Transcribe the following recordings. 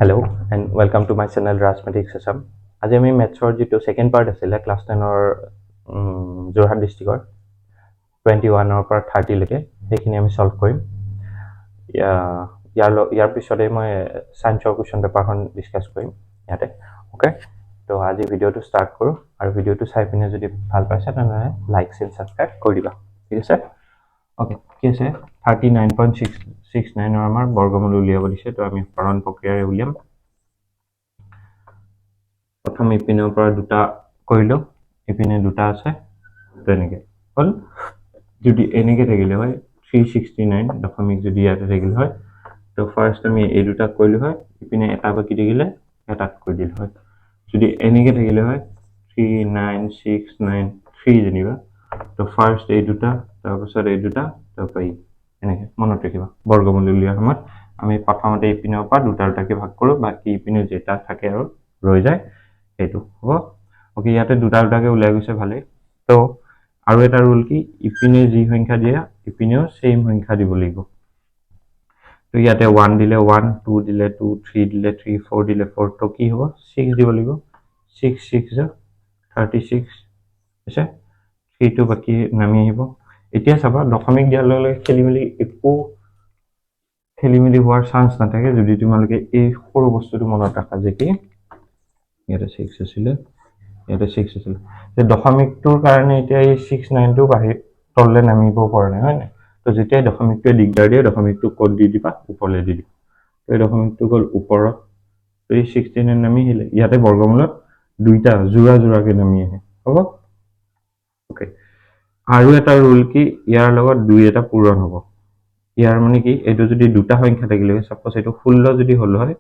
Hello and welcome to my channel Rajmathematics Assam. আজি আমি মেথছৰ যেটো সেকেন্ড পাৰ্ট আছিল ক্লাস 10 ৰ যোৰহাট ডিস্ট্ৰিক্টৰ 21 ৰ পৰা 30 লৈকে সেইখিনি আমি সলভ কৰিম। ইয়াৰ পিছতে মই সায়েন্সৰ কোৱেশ্চন পেপাৰখন ডিসকাস কৰিম ইয়াতে। ওকে, তো আজি ভিডিওটো স্টাৰ্ট কৰো আৰু ভিডিওটো চাই পিনে যদি ভাল পাইছা তেনে লাইক এণ্ড সাবস্ক্ৰাইব কৰি দিবা। ঠিক আছে? ওকে, কি আছে 39.69 আমাৰ বৰ্গমূল উলিয়াব দিছে, তো আমি হৰণ প্ৰক্ৰিয়াৰে উলিয়াম। প্ৰথম ইপিনৰ পৰা দুটা কৰিলো, ইপিনে দুটা আছে তেনেকে হল। যদি এনেকে থাকিলে হয় 369 দশমিক যদি ইয়াতে থাকিলে হয়, তো ফাৰ্স্ট আমি এই দুটা কৰিলো হয়, ইপিনে এটা বাকি থাকিলে এটাত কৰি দিল হয়। যদি এনেকে থাকিলে হয় 39693 যেনিবা, তো ফাৰ্স্ট এই দুটা তাৰপিছত এই দুটা তাৰপৰা এনেকে মনত ৰাখিবা। বৰ্গমূল উলিওৱাৰ সময়ত আমি প্ৰথমতে ইপিনৰ পৰা দুটা দুটাকে ভাগ কৰো, বাকি ইপিনে যেটা থাকে আৰু ৰৈ যায় সেইটো হ'ব। ওকে, ইয়াতে দুটা দুটাকে উলাই গৈছে ভালে। তো আৰু এটা ৰুল কি, ইপিনে যি সংখ্যা দিয়া ইপিনেও সেম সংখ্যা দিব লাগিব। তো ইয়াতে 1 দিলে 1, 2 দিলে 2, 3 দিলে 3, 4 দিলে 4, তো কি হ'ব 6 দিব লাগিব। 6 6 36 আছে, 3 টো বাকি নামি আহিব। এতিয়া চাবা দশমিক দিয়াৰ লগে লগে খেলিমেলি হোৱাৰ চান্স নাথাকে যদি তোমালোকে এই সৰু বস্তুটো মনত ৰাখা যে কি ইয়াতে 6 আছিল, ইয়াতে 6 আছিল। যে দশমিকটোৰ কাৰণে এতিয়া এই 69 টো বাহিৰ তললে নামিব পৰা নাই, হয় নাই? তো যেতিয়া দশমিকটোৱে দিগদাৰ দিয়ে দশমিকটো ক'ত দি দিবা, ওপৰলে দি দিবা। তো এই দশমিকটো গ'ল ওপৰত, তো এই 69 নামি আহিলে। ইয়াতে বৰ্গমূলত দুইটা জোৰা জোৰাকে নামি আহে, হ'ব? ওকে, আৰু এটা ৰুল কি, ইয়াৰ লগত 2 এটা পূৰণ হ'ব। ইয়াৰ মানে কি, এইটো যদি দুটা সংখ্যা থাকিলে, সাপোজ এইটো 16 যদি হল হয়,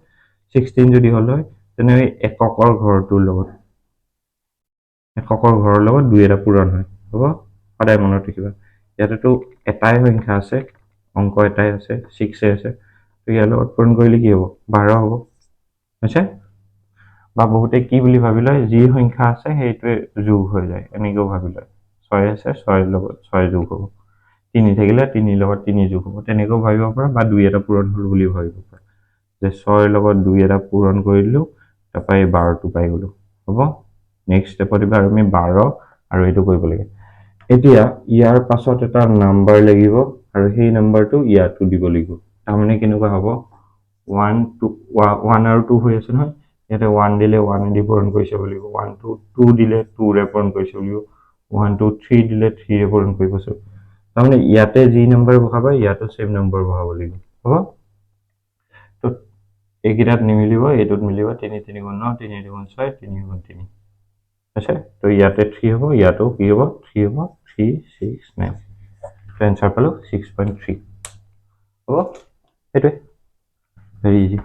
16 যদি হল হয়, তেনে এককৰ ঘৰটোৰ লগত 2 এটা পূৰণ হয়, হ'ব? সদায় মনত ৰাখিবা। ইয়াতেতো এটাই সংখ্যা আছে, অংক এটাই আছে, 6 আছে, তো ইয়াৰ লগত পূৰণ কৰিলে কি হ'ব 12 হ'ব, হৈছে? বা বহুতে কি বুলি ভাবি লয়, যি সংখ্যা আছে সেইটোৱে যোগ হৈ যায়, এনেকেও ভাবি লয়। 6 আছে 6 লগত 6 যোগ হ'ব, 3 থাকিলে 3 লগত 3 যোগ হ'ব, তেনেকেও ভাবিব পাৰা। বা 2 এটা পূৰণ হল বুলি ভাবিব পাৰা, যে 6 লগত 2 এটা পূৰণ কৰি দিলো, তাৰপৰা এই 12টো পাই গলো, হ'ব? নেক্সট স্টেপত এবাৰ আমি 12 আৰু এইটো কৰিব লাগে। এতিয়া ইয়াৰ পাছত এটা নাম্বাৰ লাগিব আৰু সেই নাম্বাৰটো ইয়াতো দিব লাগিব। তাৰমানে কেনেকুৱা হ'ব, 1 আৰু 2 হৈ আছে নহয়, ইয়াতে 1 দিলে 1 দি পূৰণ কৰিছে বুলি লাগিব, 1 2 দিলে 2 ৰে পূৰণ কৰিছে বুলি লাগিব, 1 2 3 দিলে 3 ৰে পূৰণ কৰিব কৈছে। তাৰমানে ইয়াতে যি নম্বৰ বহাবা ইয়াতো সেম নম্বৰ বহাব লাগিব, হ'ব? তো এইকেইটাত নিমিলিব, এইটোত মিলিব। 3 3 গুণ 9, 3 2 6, 3 গুণ 3 আছে। তো ইয়াতে 3 হ'ব, ইয়াতো কি হ'ব 3 হ'ব, 3 6 9। তো এনসাৰ পালো 6.3, হ'ব? সেইটোৱে ভেৰি ইজি।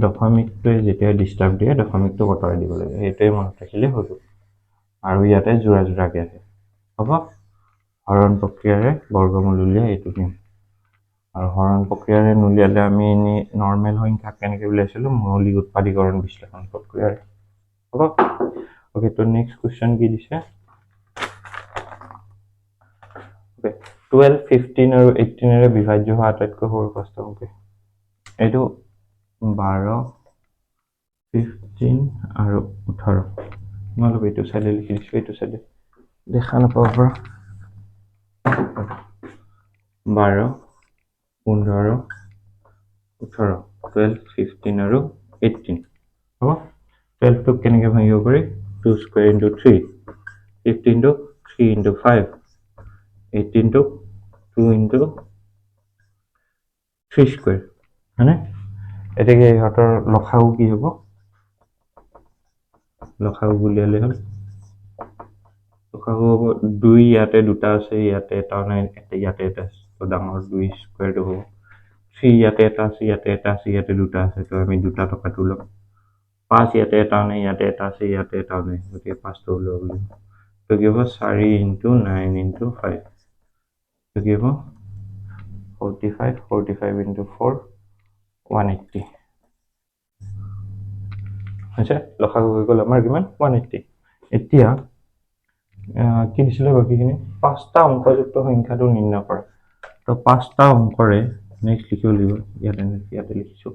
দশমিকটোৱে যেতিয়া ডিস্টাৰ্ব দিয়ে দশমিকটো আঁতৰাই দিব লাগে, সেইটোৱে মনত ৰাখিলে হৈ গ'ল। আৰু ইয়াতে জোৰা জোৰাকে আছে, হ'ব? হৰণ প্ৰক্ৰিয়াৰে বৰ্গমূল উলিয়াই এইটো নিয়ম। আৰু হৰণ প্ৰক্ৰিয়াৰে নুলিয়ালে আমি এনেই নৰ্মেল সংখ্যা কেনেকে উলিয়াইছিলো, মৌলিক উৎপাদীকৰণ বিশ্লেষণ প্ৰক্ৰিয়াৰে, হ'ব? ওকে, তো নেক্সট কুৱেশ্চন কি দিছে, ওকে 12 15 আৰু 18 ৰে বিভাজ্য হোৱা আটাইতকৈ সৰু প্ৰস্থ অংক। এইটো 12 15 আৰু 18, তোমালোক এইটো চাইডে লিখি দিছো, এইটো চাইডে দেখা নাপাব পৰা। 12 15 18, 12 15 আৰু 18, হ'ব? 12 টোক কেনেকে ভাঙিব পাৰি, 2 স্কয়াৰ ইনটু 3, 15 টোক 3 ইনটু 5, 18 টোক 2 ইনটু 3 স্কয়াৰ, হয়নে? এতেকে ইহঁতৰ লসাগু কি হ'ব, লসাগু উলিয়ালে হ'ল, লসাগু হ'ব 2, ইয়াতে দুটা আছে, ইয়াতে এটা নাই, ইয়াতে এটা আছে, তো ডাঙৰ 2 স্কয়াৰটো হ'ব। 3 ইয়াতে এটা আছে, ইয়াতে এটা আছে, ইয়াতে দুটা আছে, তো আমি দুটা টকাটো ল'ম। 5 ইয়াতে এটা নাই, ইয়াতে এটা আছে, ইয়াতে এটা নাই, গতিকে 5টো উলিয়াব লাগিব। তো কি হ'ব 4 ইনটু 9 ইনটু 5, তো কি হ'ব 45, 45 ইনটু 4 180, হৈছে? লসাগু হৈ গ'ল আমাৰ কিমান 180। এতিয়া কি দিছিলে বাকীখিনি 5টা অংকযুক্ত সংখ্যাটো নিৰ্ণয় কৰা তো 5টা অংকৰে নেক্সট লিখিব লাগিব ইয়াতে লিখিছোঁ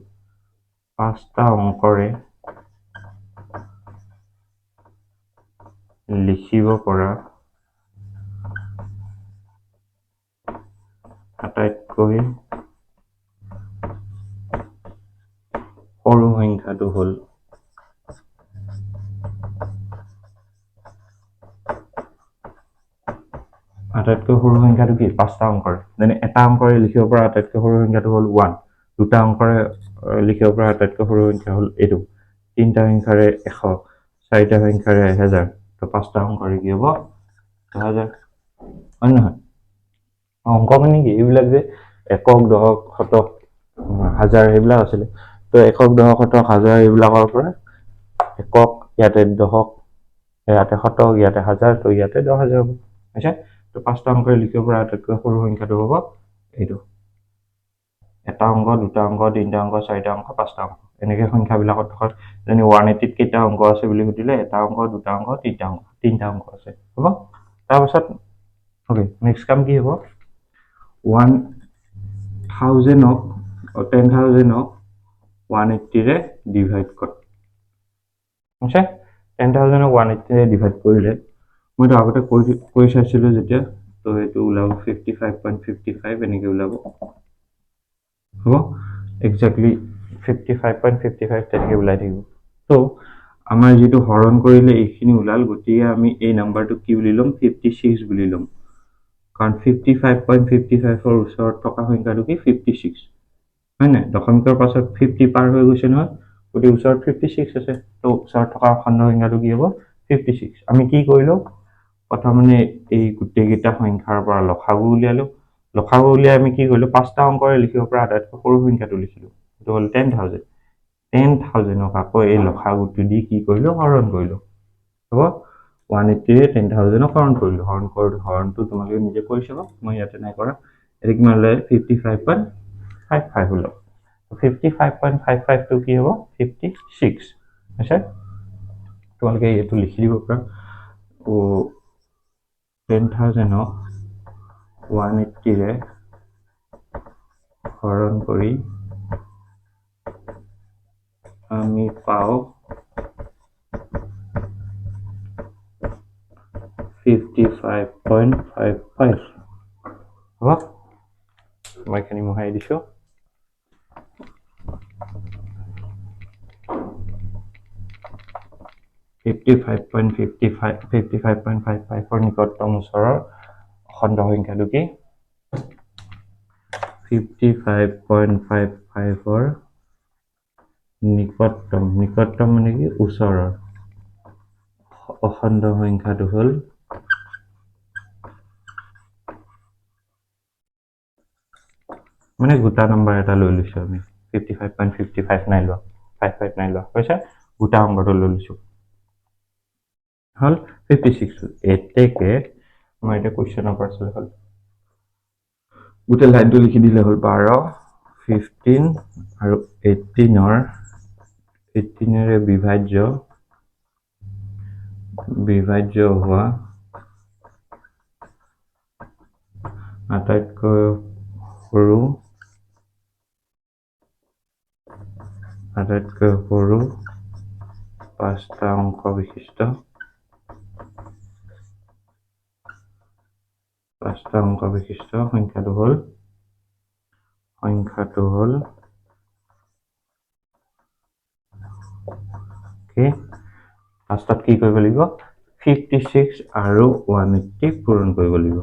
5টা অংকৰে লিখিব পৰা আটাইতকৈ সৰু সংখ্যাটো হ'ল আটাইতকৈ সৰু সংখ্যাটো কি 5টা অংকৰ যেনে এটা অংকৰে লিখিব পৰা আটাইতকৈ সৰু সংখ্যাটো হ'ল 1 দুটা অংকৰে লিখিব পৰা আটাইতকৈ সৰু সংখ্যা হ'ল এইটো তিনিটা সংখ্যাৰে 100 চাৰিটা সংখ্যাৰে 1000 তো 5টা অংকৰে কি হ'ব 1000 হয় নহয় অংক মানে কি এইবিলাক যে একক দশক শতক হাজাৰ এইবিলাক আছিলে তো একক দশক শতক হাজাৰ এইবিলাকৰ পৰা একক ইয়াতে দশক ইয়াতে শতক ইয়াতে হাজাৰ তো ইয়াতে 10,000 হ'ব হৈছে তো 5টা অংকৰে লিখিব পৰা আটাইতকৈ সৰু সংখ্যাটো হ'ব এইটো এটা অংক দুটা অংক তিনিটা অংক চাৰিটা অংক 5টা অংক এনেকৈ সংখ্যাবিলাকত থকা যেনে 180ত কেইটা অংক আছে বুলি সুধিলে এটা অংক দুটা অংক তিনিটা অংক আছে হ'ব তাৰপাছত অ'কে নেক্সট কাম কি হ'ব 1000ক 10000ক 180ৰে ডিভাইড কৰ হৈছে 10000ক 180ৰে ডিভাইড কৰিলে মইতো আগতে কৈ চাইছিলোঁ যেতিয়া তো এইটো ওলাব 55.55 এনেকৈ ওলাব হ'ব এক্সেক্টলি 55.55 তেনেকৈ ওলাই থাকিব তো আমাৰ যিটো হৰণ কৰিলে এইখিনি ওলাল গতিকে আমি এই নাম্বাৰটো কি বুলি ল'ম 56 বুলি ল'ম কাৰণ 55.55ৰ ওচৰত থকা সংখ্যাটো কি 56 হয় নাই দশমিকৰ পাছত 50 পাৰ হৈ গৈছে নহয় গতিকে ওচৰত 56 আছে তো ওচৰত থকা অখণ্ড সংখ্যাটো কি হ'ব 56 আমি কি কৰিলোঁ প্ৰথমে এই গোটেইকেইটা সংখ্যাৰ পৰা লসাগু উলিয়ালোঁ লসাগু উলিয়াই আমি কি কৰিলোঁ 5টা অংকৰে লিখিব পৰা আটাইতকৈ সৰু সংখ্যাটো লিখিলোঁ সেইটো হ'ল 10,000ক আকৌ এই লসাগুটো দি কি কৰিলোঁ হৰণ কৰিলোঁ হ'ব 180ৰে 10,000ক হৰণ কৰিলোঁ হৰণটো তোমালোকে নিজে কৰি চাবা মই ইয়াতে নাই কৰা এইটো কিমান ওলায় 55.55 ওলাব 55.55টো কি হ'ব 56 হৈছে তোমালোকে এইটো লিখি দিব পাৰা 10,000ক 180ৰে হৰণ কৰি আমি পাওঁ 55.55 হ'ব মই এইখিনি মোহাৰি দিছোঁ 55.55ৰ নিকটতম ওচৰৰ অখণ্ড সংখ্যাটো কি 55.55ৰ নিকটতম মানে কি ওচৰৰ অখণ্ড সংখ্যাটো হ'ল মানে গোটা নম্বৰ এটা লৈ লৈছোঁ আমি 55.55 নাই লোৱা 55 নাই লোৱা হৈছে গোটা অংকটো লৈ লৈছোঁ হ'ল 56 এতেকে মই এটা কুৱেশ্যনৰ পৰা চালে হ'ল গোটেই লাইনটো লিখি দিলে হ'ল 12 15 আৰু 18ৰে বিভাজ্য হোৱা আটাইতকৈ সৰু 5টা অংক বিশিষ্ট সংখ্যাটো হ'ল কি লাষ্টত কি কৰিব লাগিব 56 আৰু 180 পূৰণ কৰিব লাগিব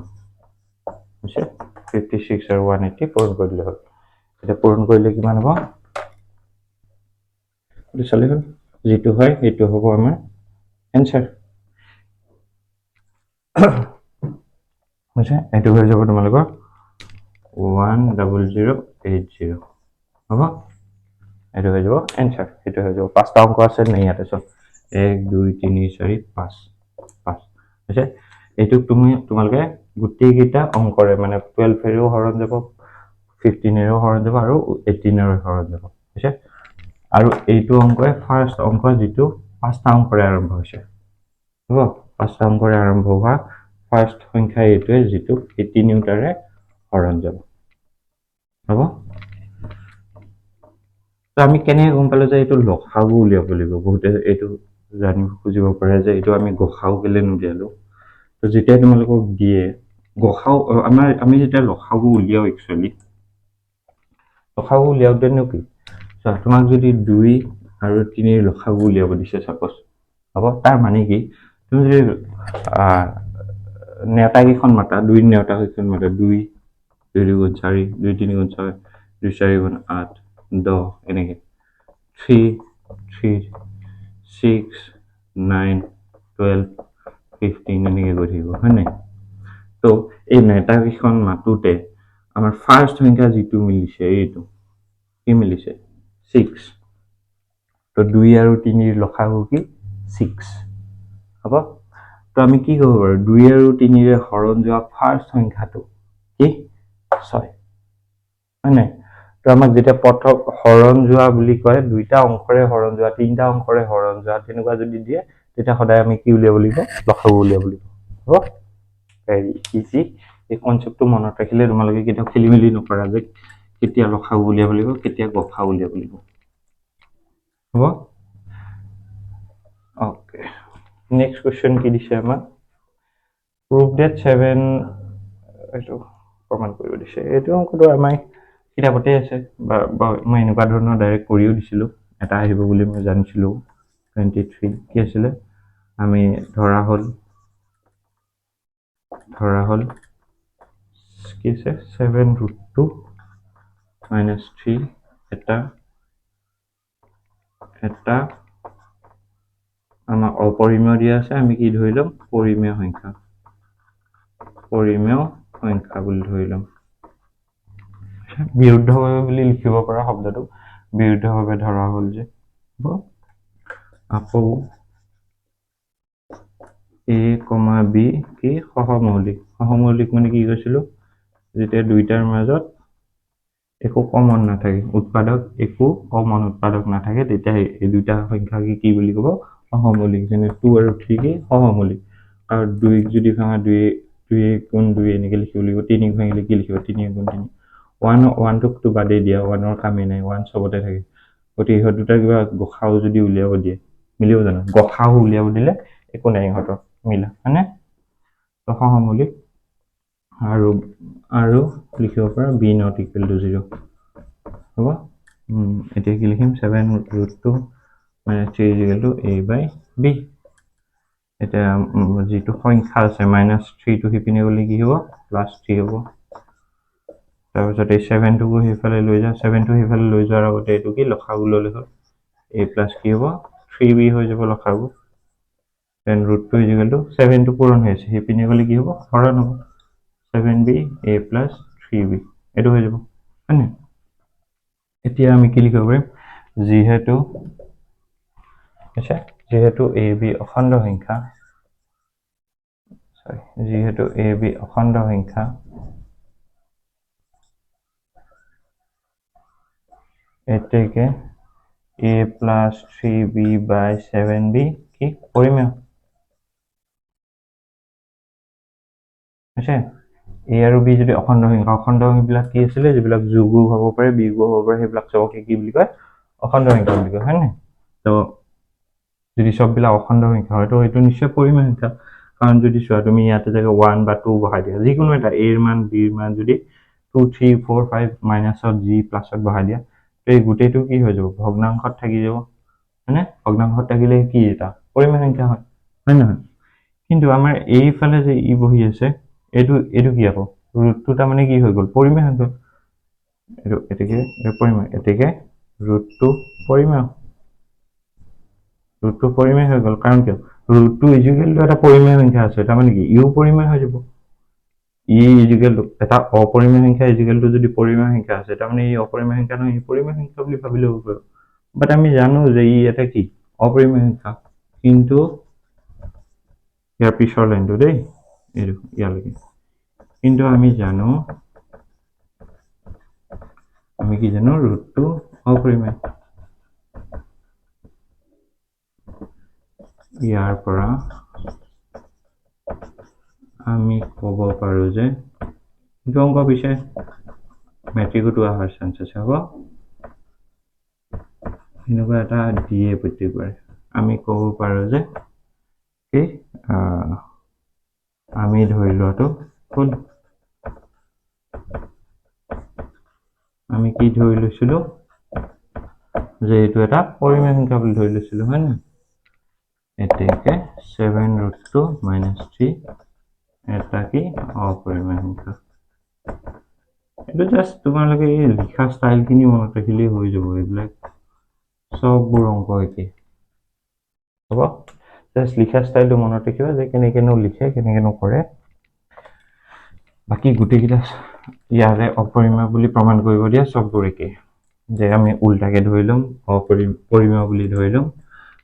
হৈছে 56 আৰু 180 পূৰণ কৰি দিলে হ'ল এতিয়া পূৰণ কৰিলে কিমান হ'ব এইটো চালে হ'ল যিটো হয় সেইটো হ'ব আমাৰ এনচাৰ হৈছে এইটো হৈ যাব তোমালোকৰ 10080 হ'ব এইটো হৈ যাব এনচাৰ সেইটো হৈ যাব 5টা অংক আছে নে ইয়াতে চব 1 2 3 4 5 হৈছে এইটোক তোমালোকে গোটেইকেইটা অংকৰে মানে 12ৰেও হৰণ যাব 15ৰেও হৰণ যাব আৰু 18ৰেও হৰণ যাব হৈছে আৰু এইটো অংকই ফাৰ্ষ্ট অংক যিটো 5টা অংকৰে আৰম্ভ হৈছে হ'ব 5টা অংকৰে আৰম্ভ হোৱা ফাৰ্ষ্ট সংখ্যা এইটোৱে যিটো এই তিনিওটাৰে হৰণ যাব হ'ব তো আমি কেনেকৈ গম পালো যে এইটো লসাগু উলিয়াব লাগিব বহুতে এইটো জানিব খুজিব পাৰে যে এইটো আমি গসাউ কেলে নুলিয়ালো তো যেতিয়া তোমালোকক দিয়ে গসাউ আমি যেতিয়া লসাগু উলিয়াও একচুৱেলি লসাগু উলিয়াওঁতেনো কি তোমাক যদি 2 আৰু 3 লসাগু উলিয়াব দিছে সাপোজ হ'ব তাৰ মানে কি তুমি যদি নেওতা কেইখন মাতা 2 নেওতা কেইখন মাতা 2 2 গুণ 4 2 3 গুণ 6 2 4 গুণ 8 10 এনেকে 3 3 6 9 12 15 এনেকে গৈ থাকিব হয় নাই তো এই নেওতা কেইখন মাতোতে আমাৰ ফাৰ্ষ্ট সংখ্যা যিটো মিলিছে এইটো কি মিলিছে 6 তো 2 আৰু 3 লসাগু কি 6 হ'ব তো আমি কি ক'ব পাৰো 2 আৰু 3ৰে হৰণ যোৱা ফাৰ্ষ্ট সংখ্যাটো কি 6 হয় নাই তো আমাক যেতিয়া প্ৰথম হৰণ যোৱা বুলি কয় দুইটা অংকৰে হৰণ যোৱা তিনিটা অংকৰে হৰণ যোৱা তেনেকুৱা যদি দিয়ে তেতিয়া সদায় আমি কি উলিয়াব লাগিব লসাগু উলিয়াব লাগিব হ'ব ভেৰি ইজি এই কনচেপ্টটো মনত ৰাখিলে তোমালোকে কেতিয়াও খেলি মেলি নকৰা যে কেতিয়া লসাগু উলিয়াব লাগিব কেতিয়া গসাগু উলিয়াব লাগিব হ'ব ওকে নেক্সট কুৱেশ্যন কি দিছে আমাক প্ৰুভ ডেট 7 এইটো প্ৰমাণ কৰিব দিছে এইটো অংকটো আমাৰ কিতাপতে আছে বা মই এনেকুৱা ধৰণৰ ডাইৰেক্ট কৰিও দিছিলোঁ এটা আহিব বুলি মই জানিছিলোঁ 23 কি আছিলে আমি ধৰা হ'ল কি আছে 7√2 - 3 এটা আমাক অপৰিমেয় দিয়া আছে আমি কি ধৰি ল'ম পৰিমেয় সংখ্যা বুলি ধৰি ল'ম বিৰুদ্ধভাৱে বুলি লিখিব পৰা শব্দটো বিৰুদ্ধভাৱে ধৰা হ'ল যে আকৌ a, b কি সহমৌলিক মানে কি কৈছিলো যেতিয়া দুইটাৰ মাজত একো কমন নাথাকে উৎপাদক একো কমন উৎপাদক নাথাকে তেতিয়া এই দুইটা সংখ্যা কি বুলি ক'ব সহমৌলিক যেনে 2 আৰু 3 কি সহমৌলিক আৰু 2 যদি ভাঙা 2 গুণ 2 এনেকে লিখিব লাগিব 3 ভাঙিলে কি লিখিব 3 গুণ 3 1 টোকটো বাদেই দিয়া 1ৰ কামেই নাই 1 চবতে থাকে গতিকে ইহঁত দুটা কিবা গসাউ যদি উলিয়াব দিয়ে মিলিব জানো গসাউ উলিয়াব দিলে একো নাই ইহঁতৰ মিলা হয়নে তো সহমৌলিক আৰু লিখিব পৰা b not equal to 0 হ'ব এতিয়া কি লিখিম 7√2 - 3 equal to a by b এটা যেটো সংখ্যা আছে -3 টো হিপিনে গলে কি হ'ব +3 হ'ব তাৰপিছত এই 7 টো হিফালে লৈ যা 7 টো হিফালে লৈ যোৱাৰ আগতে এটো কি লসাগু ললে হ'ল a plus কি হ'ব 3b হৈ যাব লসাগু then √2 equal to 7 টো পূৰণ হৈছে হিপিনে গলে কি হ'ব হৰণ হ'ব 7b a plus 3b এটো হৈ যাব হয়নে এতিয়া আমি কি লিখিব পাৰিম যিহেতু ab অখণ্ড সংখ্যা এতেকে a plus 3b by 7b কি পৰিমেয় আছে a আৰু b যদি অখণ্ড সংখ্যাবিলাক কি আছিল যিবিলাক যোগও হ'ব পাৰে বিয়োগও হ'ব পাৰে সেইবিলাক চবকে কি বুলি কয় অখণ্ড সংখ্যা বুলি কয় হয়নে তো যদি সববিলাক অখণ্ড সংখ্যা হয় তো এইটো নিশ্চয় পৰিমেয় সংখ্যা কাৰণ যদি চোৱা তুমি ইয়াতে জায়গা 1 বা 2 বহাই দিয়া যিকোনো এটা a ৰ মান b ৰ মান যদি 2 3 4 5 মাইনাসত g প্লাসত বহাই দিয়া তো এই গোটেইটো কি হৈ যাব ভগ্নাংশত থাকি যাব হয়নে ভগ্নাংশত থাকিলে কি এটা পৰিমেয় সংখ্যা হয় হয় নহয় কিন্তু আমাৰ এইফালে যে ই বহি আছে এটো কি আকৌ √2 টা মানে কি হৈ গ'ল পৰিমেয় হৈ গ'ল এটাকে পৰিমেয় এটাকে √2 পৰিমেয় হৈ গ'ল কাৰণ কিয় √2 ইকুৱেল টু এটা পৰিমেয় সংখ্যা আছে তাৰ মানে কি ইও পৰিমেয় হৈ যাব ই ইকুৱেল টু এটা অপৰিমেয় সংখ্যা ইকুৱেল টু যদি পৰিমেয় সংখ্যা আছে তাৰ মানে ই অপৰিমেয় সংখ্যা নহয় ই পৰিমেয় সংখ্যা বুলি ভাবিলে হ'ব বাট আমি জানো যে ই এটা কি অপৰিমেয় সংখ্যা কিন্তু ইয়াৰ পিছৰ লাইনটো দেই এইটো ইয়ালৈকে কিন্তু আমি কি জানো √2 অপৰিমেয় ইয়াৰ পৰা আমি ক'ব পাৰোঁ যে এইটো অংক পিছে মেট্ৰিকতো অহাৰ চান্স আছে হ'ব এনেকুৱা এটা দিয়ে প্ৰত্যেকবাৰে আমি ক'ব পাৰোঁ যে কি আমি ধৰি লোৱাটো কোন আমি কি ধৰি লৈছিলোঁ যে এইটো এটা পৰিমেয় সংখ্যা বুলি ধৰি লৈছিলোঁ হয় নাই এতেকে 7√2 - 3 এটা কি অপৰিমেয় সংখ্যা এইটো জাষ্ট তোমালোকে এই লিখা ষ্টাইলখিনি মনত ৰাখিলেই হৈ যাব এইবিলাক সববোৰ অংক একে হ'ব জাষ্ট লিখা ষ্টাইলটো মনত ৰাখিবা যে কেনেকেনো লিখে কেনেকেনো কৰে বাকী গোটেইকেইটা ইয়াৰে অপৰিমেয় বুলি প্ৰমাণ কৰিব দিয়া সববোৰ একে যে আমি উল্টাকে ধৰি ল'ম অপৰিমেয় বুলি ধৰি ল'ম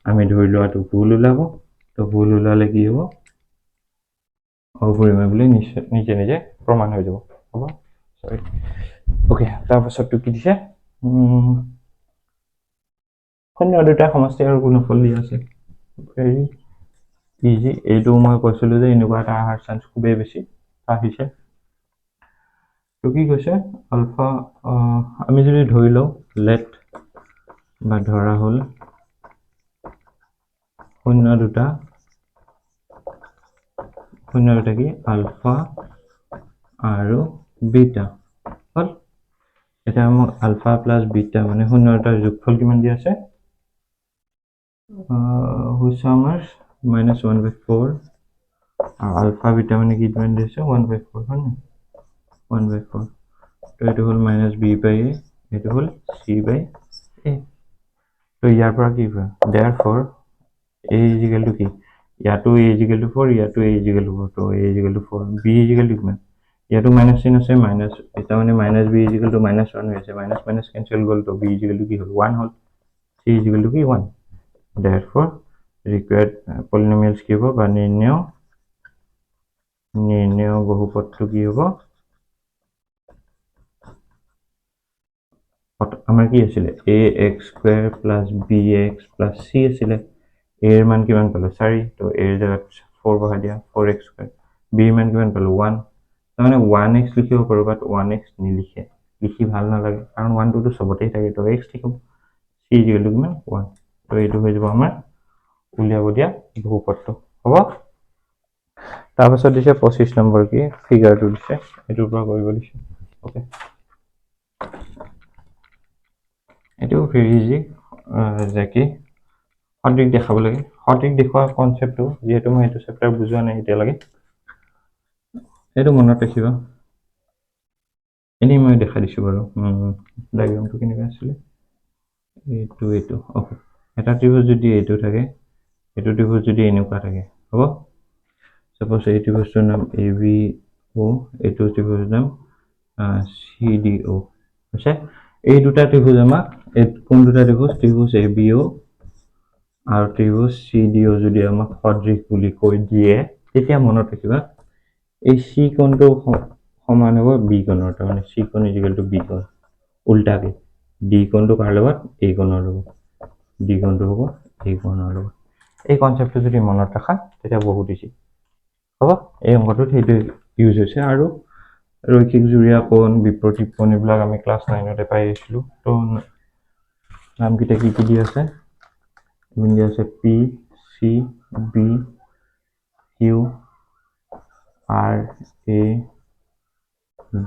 আমি ধৰি লোৱাটো ভুল ওলাব তো ভুল ওলালে কি হ'ব অপৰিমেয় বুলি নিজে নিজে প্ৰমাণ হৈ যাব হ'ব সৰি ওকে তাৰপাছতটো কি দিছে শূন্য দুটা সমষ্টি আৰু গুণফল দিয়া আছে ভেৰি ইজি এইটো মই কৈছিলোঁ যে এনেকুৱা এটা অহাৰ চান্স খুবেই বেছি আহিছে তো কি কৈছে আলফা আমি যদি ধৰি লওঁ লেট বা ধৰা হ'ল শূন্য দুটা কি আলফা আৰু বিটা হ'ল এটা আমাক আলফা প্লাস বিটা মানে শূন্য দুটাৰ যোগফল কিমান দিয়া আছে হৈছে আমাৰ -1/4 আৰু আলফা বিটা মানে কি কিমান দিয়া আছে 1/4 হয় না 1/4 তো এইটো হ'ল -b/a এইটো হ'ল c/a তো ইয়াৰ পৰা কি হয় therefore a = কি ইয়াতো a = 4 ইয়াতো a = 4 তো a = 4 b = কিমান ইয়াতো মাইনাস চিন আছে মাইনাস এটা মানে -b = -1 হৈ আছে মাইনাস মাইনাস কেনসেল গ'ল তো b = কি হ'ল 1 হ'ল c = কি 1 therefore required polynomials কি হ'ব বা নিৰ্ণেয় বহুপদটো কি হ'ব আমাৰ কি আছিলে ax² + bx + c আছিলে a এর মান কিমান পালো 4 তো a এর জায়গাত 4 বহাই দিয়া 4x² b এর মান কিমান পালো 1 মানে 1x লিখিব পাৰো বাট 1x নিলিখে লিখি ভাল নালাগে কাৰণ 1 টো সবতেই থাকে তো x লিখম c = কিমান 1 তো এইটো হৈ যাব আমাৰ উলিয়াব দিয়া বহুপদটো হ'ব তাৰপাছত দিছে 25 নম্বৰ কি ফিগাৰটো দিছে এটোৰ পৰা কৰিব দিছে ওকে এটো ভেৰি ইজি যে কি সঠিক দেখাব লাগে সঠিক দেখুৱা কনসেপ্টটো যেহেতু মই এটো চেপ্টাৰ বুজোৱা নাই এতিয়া লাগে এটো মনত ৰাখিবা এনেই মই দেখা দিছো বাৰু ডায়াগ্ৰামটো কেনেকৈ আছিল এইটো ওকে এটা ত্ৰিভুজ যদি এইটো থাকে এইটো ত্ৰিভুজ যদি এনেকুৱা থাকে হ'ব সাপোজ এই ত্ৰিভুজৰ নাম ABO এইটো ত্ৰিভুজৰ নাম CDO আছে এই দুটা ত্ৰিভুজ আমাক কোন দুটা ত্ৰিভুজ ABO আৰু ত্ৰিভুজ CDO যদি আমাক সদৃশ বুলি কৈ দিয়ে তেতিয়া মনত ৰাখিবা এই C কোণটো সমান হ'ব B কোণৰ মানে C কোণ = B কোণ উল্টাকে D কোণটো কাৰ লগত A কোণৰ লগত D কোণটো হ'ব A কোণৰ লগত এই কনসেপ্টটো যদি মনত ৰাখা তেতিয়া বহুত ইজি হ'ব এই অংকটোত সেইটো ইউজ হৈছে আৰু ৰৈখিক জুৰীয়া কোণ বিপৰীত কোণ এইবিলাক আমি ক্লাস 9 তে পাই আহিছিলো তো নাম কিটা কি দি আছে ইন্ডিয়া আছে P C B Q R A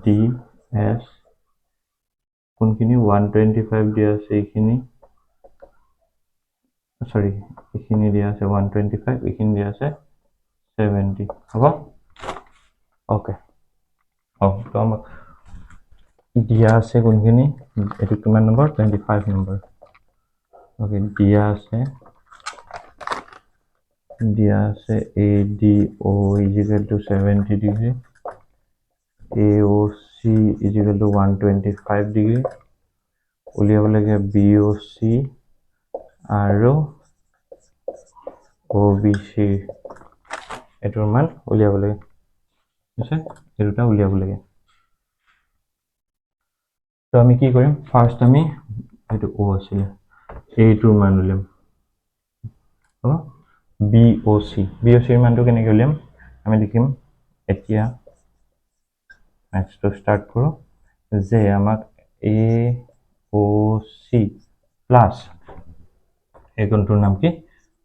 D S কোনখিনি 125 দিয়া আছে এইখিনি সরি এখানে দিয়া আছে 125 এখানে দিয়া আছে 70 হ'ব ওকে তো আমাক দিয়া আছে কোনখিনি এটো কিমান নম্বৰ 25 নম্বৰ ওকে দিয়া আছে ADO = 70 degree AOC = 125 degree উলিয়াব লাগে BOC আৰু OBC এটোৰ মান উলিয়াব লাগে আছে এই দুটা উলিয়াব লাগে তো আমি কি কৰিম ফাৰ্স্ট আমি এটো O আছিল এইটোৰ মান উলিয়াম BOC এৰ মানটো কেনেকৈ উলিয়াম আমি লিখিম এতিয়া নেক্সটটো ষ্টাৰ্ট কৰোঁ যে আমাক AOC প্লাছ এই কোণটোৰ নাম কি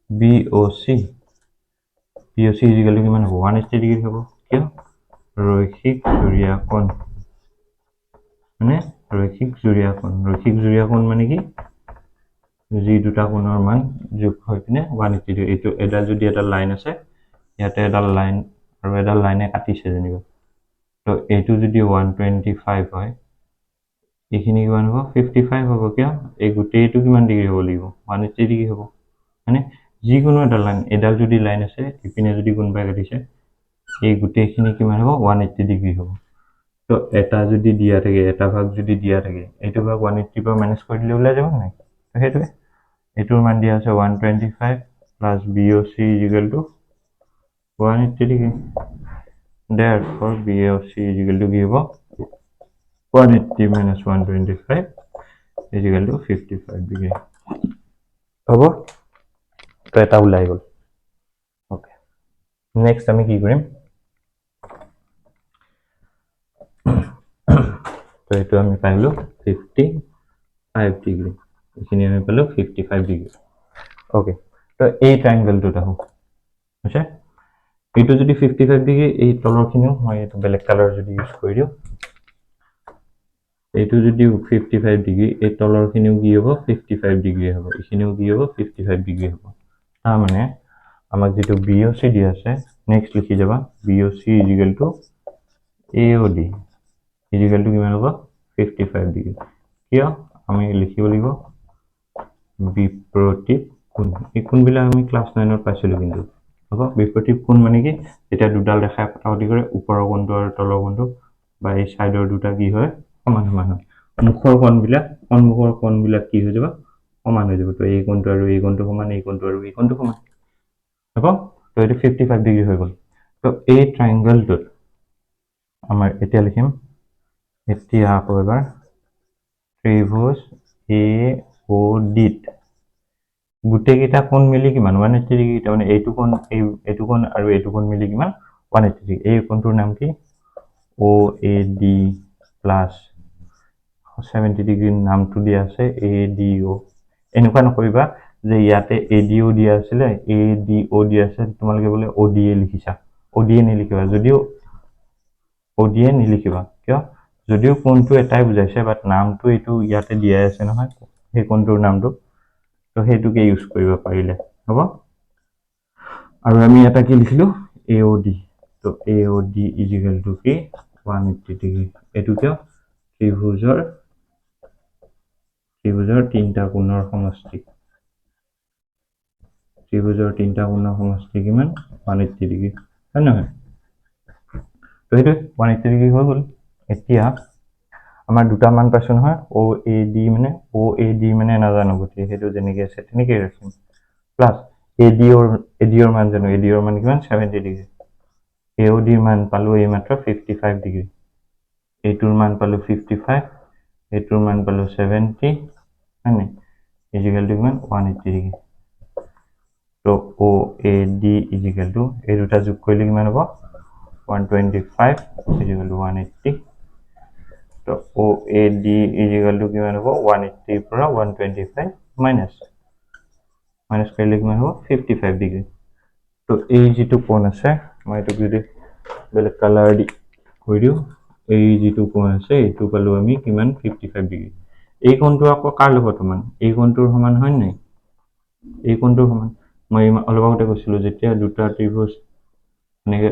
BOC ইজিকেল টু কিমান হ'ব 180 ডিগ্ৰী হ'ব কিয় ৰৈখিক জুৰীয়া কোণ মানে ৰৈখিক জুৰীয়া কোণ মানে কি যি দুটা কোণৰ মান যোগ হৈ পিনে 180 ডিগ্ৰী এইটো এডাল যদি এটা লাইন আছে ইয়াতে এডাল লাইন আৰু এডাল লাইনে কাটিছে যেনিবা তো এইটো যদি 125 হয় এইখিনি কিমান হ'ব 55 হ'ব কিয় এই গোটেইটো কিমান ডিগ্ৰী হ'ব লাগিব 180 ডিগ্ৰী হ'ব মানে যিকোনো এটা লাইন এডাল যদি লাইন আছে ইপিনে যদি কোনোবাই কাটিছে এই গোটেইখিনি কিমান হ'ব 180 ডিগ্ৰী হ'ব তো এটা যদি দিয়া থাকে এটা ভাগ যদি দিয়া থাকে এইটো ভাগ 180 পৰা মাইনাছ কৰি দিলে ওলাই যাব নাই তো সেইটোৱে এইটোৰ মান দিয়া আছে 125 plus BOC is equal to 180 degree therefore BOC is equal to কি হ'ব 180 minus 125 ইজিকেল টু 55 ডিগ্ৰী হ'ব তো এটা ওলাই গ'ল ওকে নেক্সট আমি কি কৰিম তো এইটো আমি পাইলো 55 ডিগ্ৰী এইখিনি আমি পালো 55 ডিগ্ৰী ওকে তো এই ট্ৰায়াঙ্গলটোত আহো হৈছে এইটো যদি 55 ডিগ্ৰী এই তলৰখিনিও মই এইটো বেলেগ কালাৰ যদি ইউজ কৰি দিওঁ এইটো যদি 55 ডিগ্ৰী এই তলৰখিনিও কি হ'ব 55 ডিগ্ৰী হ'ব এইখিনিও কি হ'ব 55 ডিগ্ৰী হ'ব তাৰ মানে আমাক যেটো BOC দিয়া আছে নেক্সট লিখি যাবা BOC is equal to AOD is equal to কিমান হ'ব 55 ডিগ্ৰী কিয় আমি লিখিব লাগিব বিপৰীত কোণ এই কোণবিলাক আমি ক্লাছ 9ত পাইছিলো কিন্তু হ'ব বিপৰীত কোণ মানে কি যেতিয়া দুডাল ৰেখাই কটাকটি কৰে ওপৰৰ কোণটো আৰু তলৰ কোণটো বা এই সাইডৰ দুটা কি হয় সমান সমান হয় মুখৰ কোণবিলাক কি হৈ যাব সমান হৈ যাব তো এই কোণটো আৰু এই কোণটো সমান এই কোণটো আৰু এই কোণটো সমান হ'ব তো এটা 55 ডিগ্ৰী হৈ গ'ল তো এই ট্ৰায়াঙ্গলটোত আমাৰ এতিয়া লিখিম এতিয়া আকৌ এবাৰ ত্ৰিভুজ AOD গোটেইকেইটা কোণ মিলি কিমান 180 ডিগ্ৰী তাৰমানে এইটো কোণ আৰু এইটো কোণ মিলি কিমান 180 ডিগ্ৰী এই কোণটোৰ নাম কি OAD প্লাছ 70 ডিগ্ৰীৰ নামটো দিয়া আছে ADO এনেকুৱা নকৰিবা যে ইয়াতে ADO দিয়া আছিলে ADO দিয়া আছে তোমালোকে বোলে ODA লিখিছা ODA নিলিখিবা যদিও ODA নিলিখিবা কিয় যদিও কোণটো এটাই বুজাইছে বাট নামটো এইটো ইয়াতে দিয়া আছে নহয় সেই কোণটোৰ নামটো তো সেইটোকে ইউজ কৰিব পাৰিলে হ'ব আৰু আমি এটা কি লিখিলো AOD তো AOD ইজিকেল টু কি 180 ডিগ্ৰী এইটো কিয় ত্ৰিভুজৰ তিনিটা কোণৰ সমষ্টি কিমান 180 ডিগ্ৰী হয় নহয় তো সেইটো 180 ডিগ্ৰী হৈ গ'ল এতিয়া আমাৰ দুটা মান পাইছো নহয় OAD মানে নাজানো গতি সেইটো যেনেকৈ আছে তেনেকৈ ৰাখিম প্লাছ ADৰ মান জানো ADৰ মান কিমান 70 ডিগ্ৰী AOD মান পালো এই মাত্ৰ 55 ডিগ্ৰী এইটোৰ মান পালো 55 এইটোৰ মান পালো 70 মানে ইজিকেল টু কিমান 180 ডিগ্ৰী তো OAD ইজিকেল টু এই দুটা যোগ কৰিলে কিমান হ'ব 125 ইজিকেল টু 180 তো OAD ইজিকেল টু কিমান হ'ব 180 পৰা 125 মাইনাছ কৰিলে কিমান হ'ব 55 ডিগ্ৰী তো এই যেটো কোণ আছে মই এইটো যদি বেলেগ কালাৰ দি কৰি দিওঁ এই যেটো কোণ আছে এইটো পালো আমি কিমান 55 ডিগ্ৰী এই কোণটো আকৌ কাৰ লগত সমান এই কোণটোৰ সমান হয় নাই এই কোণটোৰ সমান মই অলপ আগতে কৈছিলো যেতিয়া দুটা ত্ৰিভুজ এনেকৈ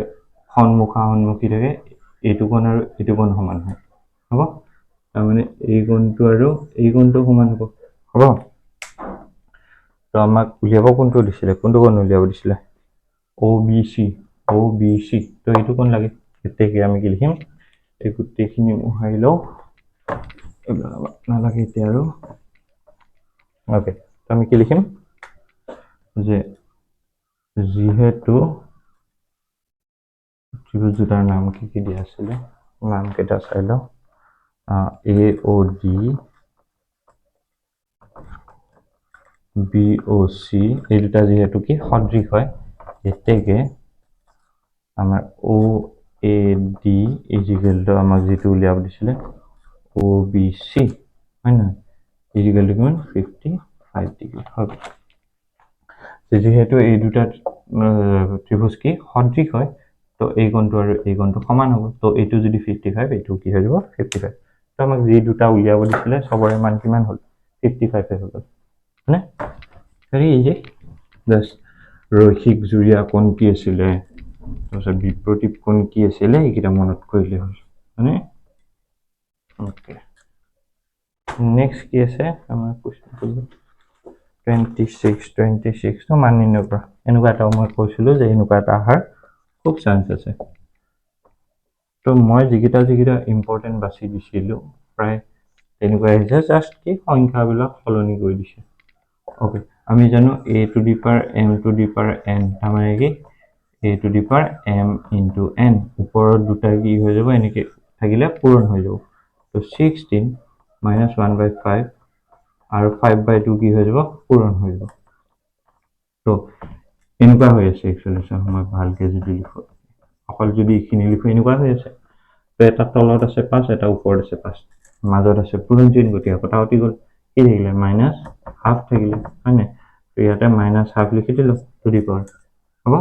সন্মুখী থাকে এইটো কোণ আৰু এইটো কোণ সমান হয় হ'ব তাৰমানে এই কোণটো আৰু এই কোণটো সমান হ'ব তো আমাক উলিয়াব কোণটো দিছিলে কোণটো কোণ উলিয়াব দিছিলে OBC তো এইটো কোণ লাগে এতেকে আমি কি লিখিম এই গোটেইখিনি উহাই লওঁ নালাগে এতিয়া আৰু ওকে তো আমি কি লিখিম যে যিহেতু ত্ৰিভুজটাৰ নাম কি দিয়া আছিলে নাম কেইটা চাই লওঁ AOD BOC এই দুটা যেহেতু কি সদৃশ হয় এতেকে আমাৰ A D is equal to আমাক যিটো উলিয়াব দিছিলে অ বি চি হয় নহয় ইজ ইকুৱেল টু কিমান 55 ডিগ্ৰী হ'ব যিহেতু এই দুটা ত্ৰিভুজ কি সদৃশ হয় তো এই কোণটো আৰু এই কোণটো সমান হ'ব তো এইটো যদি 55 এইটো কি হৈ যাব 55 তো আমাক যি দুটা উলিয়াব দিছিলে সবৰে মান কিমান হ'ল 55 হৈ গ'ল হয়নে ভেৰি ইজি জাষ্ট ৰৈখিক জুৰীয়া কোণ কি আছিলে তাৰপিছত বিপৰীত কোণ কি আছিলে এইকেইটা মনত কৰিলে হ'ল হয়নে ওকে নেক্সট কি আছে আমাৰ কুৱেশ্যন 26 টো মান নিৰ্ণয় কৰা এনেকুৱা এটা মই কৈছিলো যে এনেকুৱা এটা আহাৰ খুব চান্স আছে তো মই যিকেইটা ইম্পৰ্টেণ্ট বাছি দিছিলো প্ৰায় তেনেকুৱা আহিছে জাষ্ট কি সংখ্যাবিলাক সলনি কৰি দিছে ওকে আমি জানো a to the power m to the power n তাৰমানে কি a to the power m into n ওপৰত দুটা কি হৈ যাব এনেকে থাকিলে পূৰণ হৈ যাব তো 16 minus 1/5 আৰু 5/2 কি হৈ যাব পূৰণ হৈ যাব তো এনেকুৱা হৈ আছে একচুৱেলি মই ভালকে যদি লিখো অকল যদি এইখিনি লিখো এনেকুৱা হৈ আছে তো এটা তলত আছে 5 এটা ওপৰত আছে 5 মাজত আছে পূৰণ চিন গতিকে কটাকটি গ'ল কি থাকিলে মাইনাছ হাফ থাকিলে হয়নে তো ইয়াতে মাইনাছ হাফ লিখি দিলো টু দি পাৱাৰ হ'ব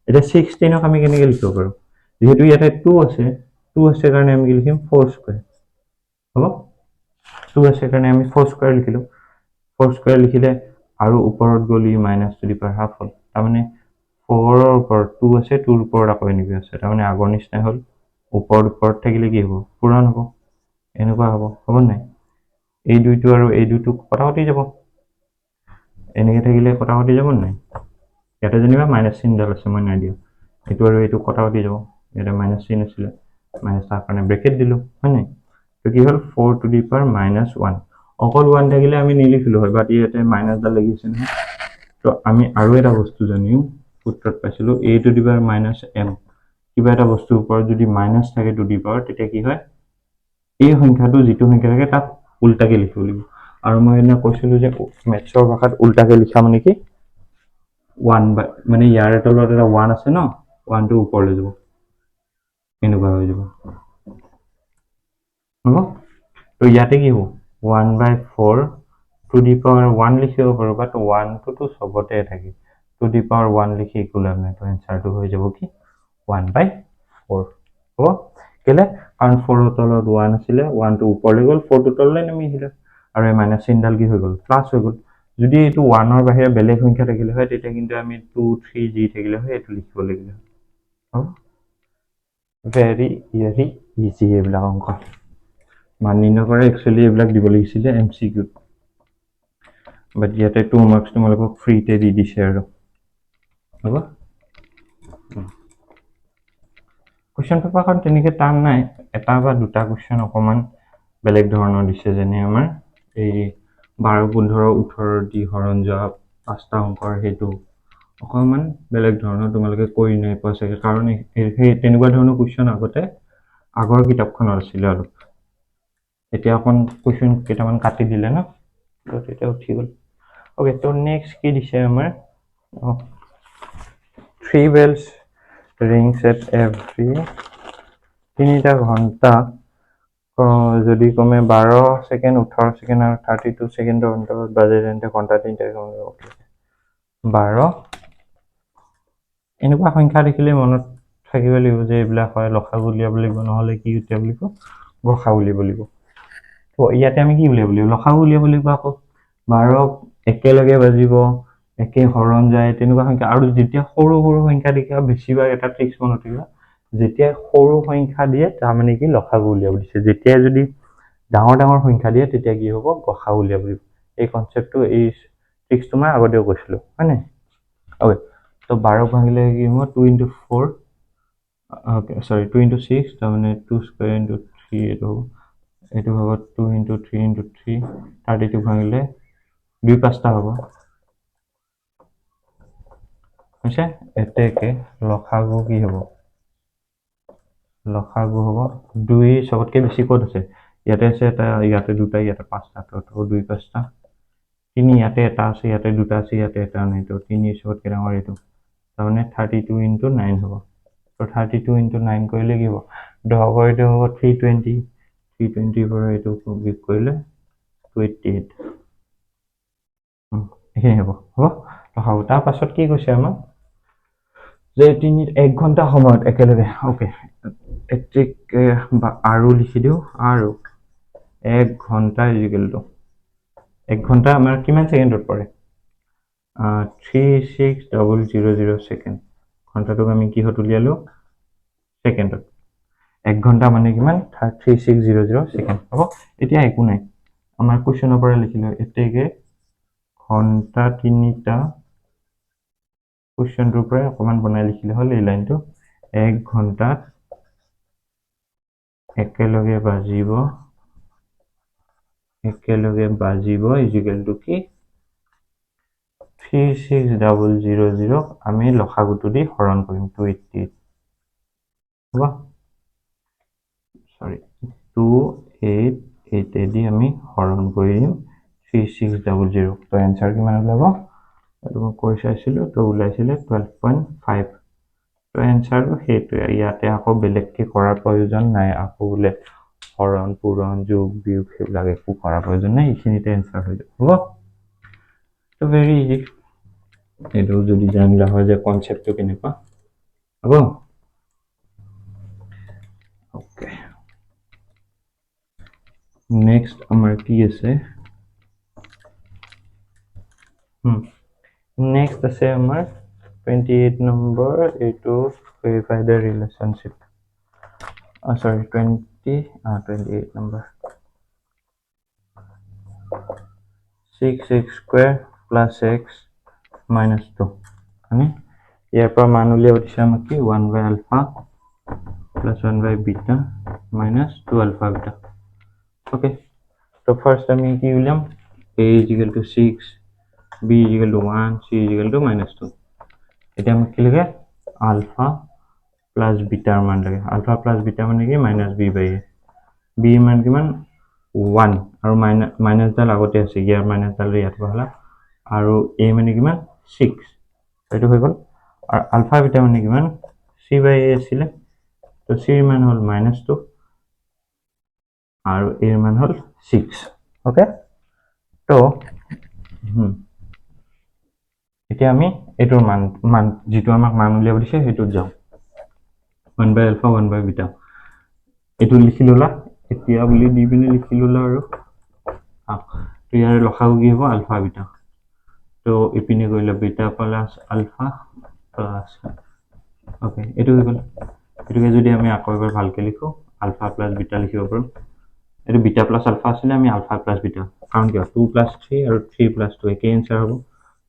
এতিয়া 16ক আমি কেনেকৈ লিখিব পাৰোঁ যেহেতু ইয়াতে 2 আছে কাৰণে আমি কি লিখিম 4 স্কয়াৰ হ'ব 2 আছে কাৰণে আমি 4 স্কয়াৰ লিখিলো 4 স্কয়াৰ লিখিলে আৰু ওপৰত গলি minus to the power half হ'ল তাৰমানে 4ৰ ওপৰত 2 আছে 2ৰ ওপৰত আকৌ এনেকৈ আছে তাৰমানে আগৰ নিচিনা হ'ল ওপৰত থাকিলে কি হ'ব পূৰণ হ'ব এনেকুৱা হ'ব নাই এই দুইটো আৰু এই দুইটো কটাকটি যাব এনেকৈ থাকিলে কটাকটি যাব নাই ইয়াতে যেনিবা মাইনাছ চিনডাল আছে মই নাই দিয়া এইটো আৰু এইটো কটাকটি যাব ইয়াতে মাইনাছ চিন আছিলে মাইনাছ তাৰ কাৰণে ব্ৰেকেট দিলোঁ হয় নাই তো কি হ'ল 4 টু দি পাৱাৰ -1 অকল 1 থাকিলে আমি নিলিখিলো হয় বাট ইয়াতে মাইনাছডাল লাগিছে নহয় তো আমি আৰু এটা বস্তু জানিও সূত্ৰত পাইছিলো a to the power -m কিবা এটা বস্তুৰ ওপৰত যদি মাইনাছ থাকে টু দি পাৱাৰ তেতিয়া কি হয় এই সংখ্যাটো যিটো সংখ্যা থাকে তাক উল্টাকে লিখিব লাগিব আৰু মই এনে কৈছিলো যে মেথছৰ ভাষাত উল্টাকে লিখা মানে কি 1 মানে ইয়াৰ তলত এটা 1 আছে ন 1 টো ওপৰলৈ যাব এনেকুৱা হৈ যাব হ'ব তো ইয়াতে কি হ'ব 1/4 টু দি পাৱাৰ 1 লিখিব পাৰো বাট 1 টো সবতে থাকে টু দি পাৱাৰ 1 লিখি একো লাভ নাই তো এনসাৰটো হৈ যাব কি 1/4 হ'ব কেলে কাৰণ 4ৰ তলত 1 আছিলে 1 টো ওপৰলৈ গ'ল 4 টো তললৈ নামি আহিলে আৰু এই মাইনাছ চিনডাল কি হৈ গ'ল প্লাছ হৈ গ'ল যদি এইটো 1ৰ বাহিৰে বেলেগ সংখ্যা থাকিলে হয় তেতিয়া কিন্তু আমি 2 3 যি থাকিলে হয় এইটো লিখিব লাগিলে হয় ভেৰি ইজি এইবিলাক অংক মান নিৰ্ণয় কৰা একচুৱেলি এইবিলাক দিব লাগিছিলে MCQ বাট ইয়াতে 2 মাৰ্কছ তোমালোকক ফ্ৰীতে দি দিছে আৰু হ'ব কুৱেশ্যন পেপাৰখন তেনেকৈ টান নাই এটা বা দুটা কুৱেশ্যন অকণমান বেলেগ ধৰণৰ দিছে যেনে আমাৰ এই 12 15 18 দি হৰণ যোৱা 5টা অংকৰ সেইটো অকণমান বেলেগ ধৰণৰ তোমালোকে কৰি নাই পোৱা চাগে কাৰণ সেই তেনেকুৱা ধৰণৰ কুৱেশ্যন আগতে আগৰ কিতাপখনত আছিলে অলপ এতিয়া অকণ কুৱেশ্যন কেইটামান কাটি দিলে ন তো তেতিয়া উঠি গ'ল ওকে তো নেক্সট কি দিছে আমাৰ 3 bells rings at every 3টা ঘণ্টা যদি কমে 12 সেকেন্ড 18 সেকেন্ড আৰু 32 সেকেন্ডৰ অন্তৰত বাজে তেন্তে ঘণ্টা 3টা 12 এনেকুৱা সংখ্যা দেখিলে মনত থাকিব লাগিব যে এইবিলাক হয় লসাগু উলিয়াব লাগিব নহলে কি উলিয়াব লাগিব গসাগু উলিয়াব লাগিব তো ইয়াতে আমি কি উলিয়াব লাগিব লসাগু উলিয়াব লাগিব আকৌ 12 একেলগে বাজিব একে হৰণ যায় তেনেকুৱা সংখ্যা আৰু যেতিয়া সৰু সৰু সংখ্যা দেখিবা বেছিভাগ এটা ট্ৰিক্স মনত ৰাখিবা যেতিয়া সৰু সংখ্যা দিয়ে তাৰ মানে কি লসাগু উলিয়াব দিছে যেতিয়া যদি ডাঙৰ ডাঙৰ সংখ্যা দিয়ে তেতিয়া কি হ'ব গসাগু উলিয়াব দিব এই কনসেপ্টটো এই ট্ৰিক্সটো মই আগতেও কৈছিলো হয় নাই ওকে তো 12 ভাঙিলে কি হ'ব 2 * 4 ওকে সৰি 2 * 6 তাৰমানে 2 স্কয়াৰ * 3 এইটো হ'ব 2 * 3 * 3 32 ভাঙিলে 2 5টা হ'ব হৈছে এতেকে লসাগু কি হ'ব লসাগু হ'ব 2 সবতকে বেছি ক'ত আছে ইয়াতে আছে এটা ইয়াতে দুটা ইয়াতে 5টা তো 2 5টা 3 ইয়াতে এটা আছে ইয়াতে দুটা আছে ইয়াতে এটা নাই তো 3 সবতকে ডাঙৰ এইটো তাৰমানে 32 * 9 হ'ব তো 32 into 9 কৰিলে কি হ'ব 10 কৰিলে হ'ব 320 320 পৰা এইটো বিয়োগ কৰিলে 288 এইখিনি হ'ব হ'ব তাৰ পাছত কি কৈছে আমাক যে 1 ঘণ্টা সময়ত একেলগে ওকে এট্ৰিক আৰু লিখি দিওঁ আৰু 1 ঘণ্টা ইকুৱেল টু 1 ঘণ্টা আমাৰ কিমান ছেকেণ্ডত পৰে 36000 ছেকেণ্ড ঘণ্টাটোক আমি কিহত উলিয়ালো ছেকেণ্ডত 1 ঘণ্টা মানে কিমান 3600 ছেকেণ্ড হ'ব এতিয়া একো নাই আমাৰ কুৱেশ্যনৰ পৰা লিখিলো এতেকে ঘণ্টা তিনিটা কুৱেশ্যনটোৰ পৰা অকমান বনাই লিখিলে হ'ল এই লাইনটো 1 ঘণ্টাত একেলগে বাজিব ইকুৱেল টু কি 36000 আমি লসাগুটো দি হৰণ কৰিম 288 হ'ব সৰি 288 দি আমি হৰণ কৰিম 3600 তো এনসাৰ কিমান ওলাব এইটো মই কৈ চাইছিলো তো ওলাইছিলে 12.5 তো এনসাৰটো সেইটোৱে ইয়াতে আকৌ বেলেগকে কৰাৰ প্ৰয়োজন নাই আকৌ বোলে হৰণ পূৰণ যোগ বিয়োগ সেইবিলাক একো কৰাৰ প্ৰয়োজন নাই এইখিনিতে এনসাৰ হৈ যাব হ'ব তো ভেৰি ইজি এইটো যদি জানিলা হয় যে কনসেপ্টটো কেনেকুৱা হ'ব ওকে নেক্সট আমাৰ কি আছে নেক্সট আছে আমাৰ 28 নম্বৰ এইটো verify the relationship sorry 28 number 6x square plus x minus 2 মানে ইয়াৰ পৰা মান উলিয়াব দিছে আমাক কি 1 by alpha plus 1 by beta minus 2 alpha beta okay তো ফার্স্ট আমি কি উলিয়াম a is equal to 6 b is equal to 1 c is equal to minus 2 এটা আমাক কি লাগে alpha plus beta মান লাগে alpha plus beta মানে কি minus b by a b মান কিমান 1 আৰু মাইনাস ডাল আগতে আছে ইয়াৰ মাইনাস ডাল ইয়াত বহালা আৰু a মানে কিমান 6 এইটো হৈ গল আৰু alpha beta মানে কিমান c by a আছিলে তো c এর মান হল -2 আৰু a এৰ মান হল 6 ওকে তো এতিয়া আমি এটোৰ মান যেটো আমাক মান উলিয়াব দিছে হেতুত যাও 1 by alpha 1 by beta এটো লিখি ললা এতিয়া বুলি দি পিনে লিখি ললা আৰু তো ইয়াৰ লসাগু কি হ'ব আলফা বিটা তো ইপিনে কৰিলে beta plus alpha plus okay এটো হৈ গল এটোকে যদি আমি আকৌ এবাৰ ভালকে লিখো আলফা প্লাস বিটা লিখিব পাৰো এটো বিটা প্লাস আলফা আছিল আমি আলফা প্লাস বিটা কাৰণ কি 2 প্লাস 3 আৰু 3 প্লাস 2 একে आंसर হ'ব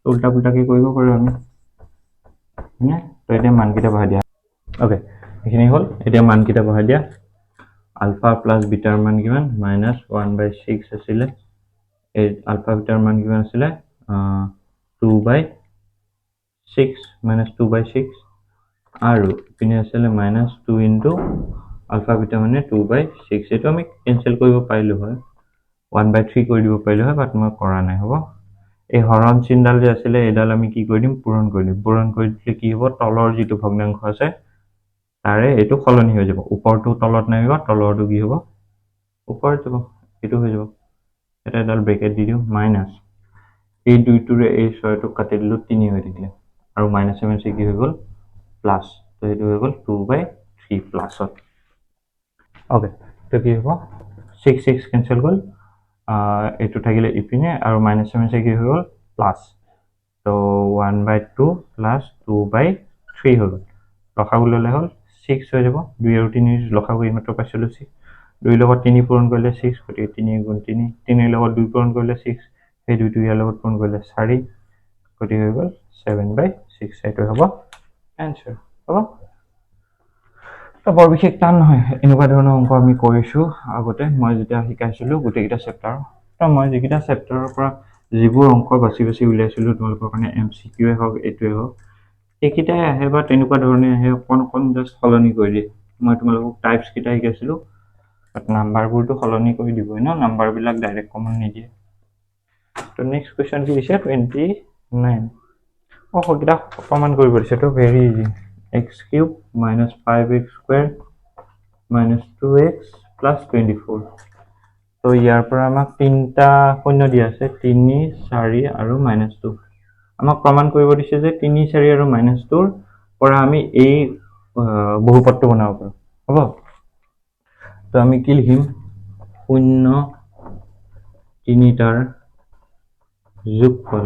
তো উল্টা পুল্টাকে কৰিব পাৰো আমি হয়নে তো এটা মানকিটা বহাই দিয়া ওকে এখিনি হল এটা মানকিটা বহাই দিয়া alpha plus beta মান কিমান -1/6 আছিলে এই alpha beta মান কিমান আছিলে 2/6 -2/6 আৰু পিনে আছিলে -2 into alpha beta মানে 2/6 এটো আমি ক্যান্সেল কৰিব পাৰিলো হয় 1/3 কৰি দিব পাৰিলো হয় বাট মই কৰা নাই হ'ব এই হৰণ চিনডাল যে আছিলে এডাল আমি কি কৰি দিম পূৰণ কৰি দিলে কি হ'ব তলৰ যেটো ভগ্নাংশ আছে তাৰে এটো খলনি হৈ যাব উপৰটো তলত নামিব তলৰটো কি হ'ব ওপৰত যাব এটো হৈ যাব এটা এডাল ব্ৰেকেট দি দিও মাইনাস এই দুইটোৰে এই ছয়টো কাটি দিলো 3 হৈ থাকিলে আৰু মাইনাস এমএসি কি হৈ গল প্লাস তো এটো হৈ গল 2/3 প্লাসত ওকে তো কি হ'ব 6 ক্যান্সেল গল এটো থাকিলে ইপিনে আৰু মাইনাস এমএসি কি হৈ গল প্লাস তো 1/2 প্লাস 2/3 হৈ গল লসাগু ললে হল 6 হৈ যাব 2 আৰু 3 লসাগু ইমাত্ৰ পাইছিলো 6 2 লগত 3 পূৰণ কৰিলে 6 গতি 3 গুণ 3 3 লগত 2 পূৰণ কৰিলে 6 এই দুইটো ইয়াৰ লগত পূৰণ কৰিলে 4 গতি হৈ গল 7/6 এইটো হ'ব आंसर হ'ব তো বৰ বিশেষ টান নহয় এনেকুৱা ধৰণৰ অংক আমি কৰিছো আগতে মই যেতিয়া শিকাইছিলো গোটেইটা চেপ্টাৰ তো মই যেকিটা চেপ্টাৰৰ পৰা যিবোৰ অংক বাছি উলিয়াইছিলো তোমালোকৰ কাৰণে এমসিকিউ হওক এটোৱে হওক একিটাই আহে বা তেনেকুৱা ধৰণে আহে কোন জাস্ট সলনি কৰি দিয়ে মই তোমালোকক টাইপস কিটা শিকাইছিলো বাট নাম্বাৰবোৰটো সলনি কৰি দিবই ন নাম্বাৰ বিলাক ডাইৰেক্ট কমন নিদিয়ে তো নেক্সট কোৱেশ্চন কি দিছে 29 হকিটা প্ৰমাণ কৰিব দিছে তো very easy x cube minus 5x square minus 2x plus 24. তো ইয়াৰ পৰা আমাক তিনিটা শূন্য দিয়া আছে 3 4 আৰু -2 আমাক প্ৰমাণ কৰিব দিছে যে 3 4 আৰু -2 পৰা আমি এই বহুপদটো বনাব পাৰো হ'ব তো আমি কি লিখিম 0 তিনিটাৰ যোগফল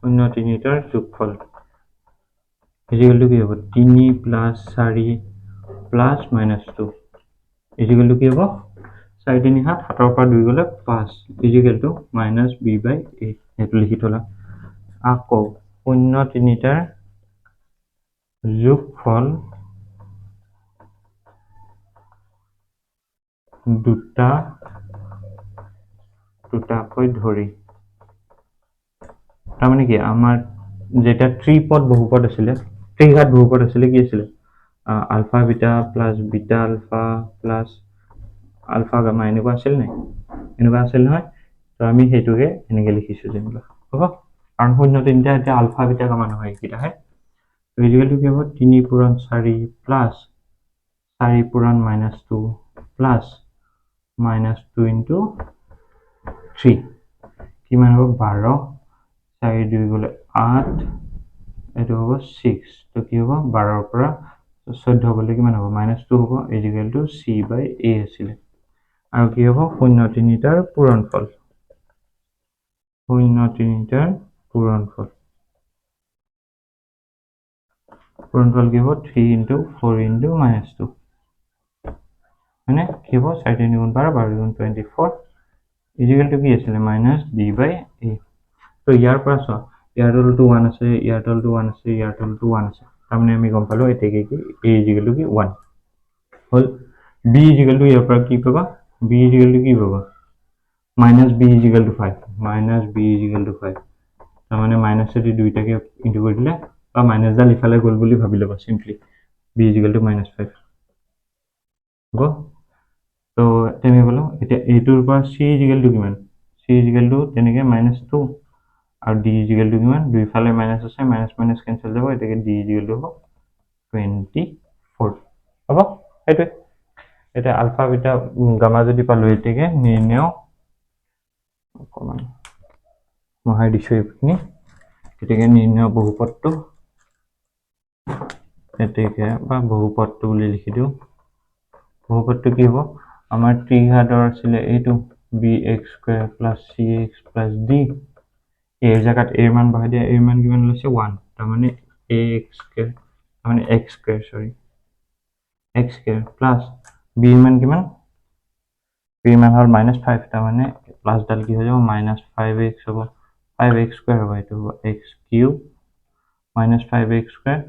0 তিনিটাৰ যোগফল ইজিকেলটো কি হ'ব 3 + 4 + -2 ইজিকেলটো কি হ'ব 4 3 7 7 পৰা 2 গ'লে 5 ইজিকেলটো -b/a এইটো লিখি থলা আকৌ 0 তিনিটাৰ যোগফল দুটাকৈ ধৰি তাৰমানে কি আমাৰ যেটা ত্ৰিপদ বহুপদ আছিলে ত্ৰিঘাত বহুপদ আছিলে কি আছিলে alpha beta plus beta alpha plus alpha gamma এনেকুৱা আছিল নাই এনেকুৱা আছিল নহয় তো আমি হেতুকে এনেকে লিখিছো যেনিবা হ'ব কাৰণ শূন্য তিনটা এটা আলফা বিটা গামা নহয় এইকিটা হে তো ইজিকেলটো কি হ'ব 3 পূৰণ 4 প্লাস 4 পূৰণ -2 প্লাস -2 into 3 কিমান হ'ব 12 4 2 গ'লে 8 এটো হ'ব 6 তো কি হ'ব 12 ৰ পৰা 14 গ'লে কিমান হ'ব -2 হ'ব ইজিকেলটো c/a আছিল আৰু কি হ'ব 0 তিনিটাৰ পূৰণফল 0 তিনিটাৰ পূৰণফল কি হ'ব 3 into 4 into -2 মানে কি হ'ব 4 3 গুণ 12 12 গুণ 24 ইজিকেলটো কি আছিল -b/a তো ইয়াৰ পৰা চোৱা ইয়াৰ তলটো 1 আছে ইয়াৰ তলটো 1 আছে ইয়াৰ তলটো 1 আছে তাৰমানে আমি গম পালো এতেকে কি a ইজিকেলটো কি 1 হল b ইজিকেলটো ইয়াৰ পৰা কি পাবা b ইজিকেলটো কি পাবা -b ইজিকেলটো 5 -b ইজিকেলটো 5 তাৰমানে মাইনাস যদি দুইটাকে ইনটু কৰি দিলে বা মাইনাস ডাল ইফালে গ'ল বুলি ভাবি ল'বা সিম্পলি b ইজিকেলটো -5 হ'ব তো তেনে বলো এটা এইটোৰ পৰা c ইজিকেলটো কিমান c ইজিকেলটো তেনেকে -2 আৰু d ইজিকেলটো কিমান দুইফালে মাইনাস আছে মাইনাস মাইনাস কেনসেল যাব এটাকে d ইজিকেলটো হ'ব 24 হ'ব এইটো এটা আলফা বিটা গামা যদি পালো এটাকে নিৰ্ণয় অকমান মহাই দিছো এইখিনি এটাকে নিৰ্ণয় বহুপদটো এটাকে বা বহুপদটো বুলি লিখি দিও বহুপদটো কি হ'ব আমাৰ ত্ৰিঘাতৰ আছিল এইটো bx square plus cx plus d এর জায়গাত এর মান বহাই দিয়া এর মান কিমান লৈছে 1 তাৰ মানে ax square মানে x square sorry x square plus b মান কিমান b মান হল -5 তাৰ মানে প্লাস ডাল কি হৈ যাব -5x হ'ব 5x square হ'ব এটো হ'ব x cube -5x square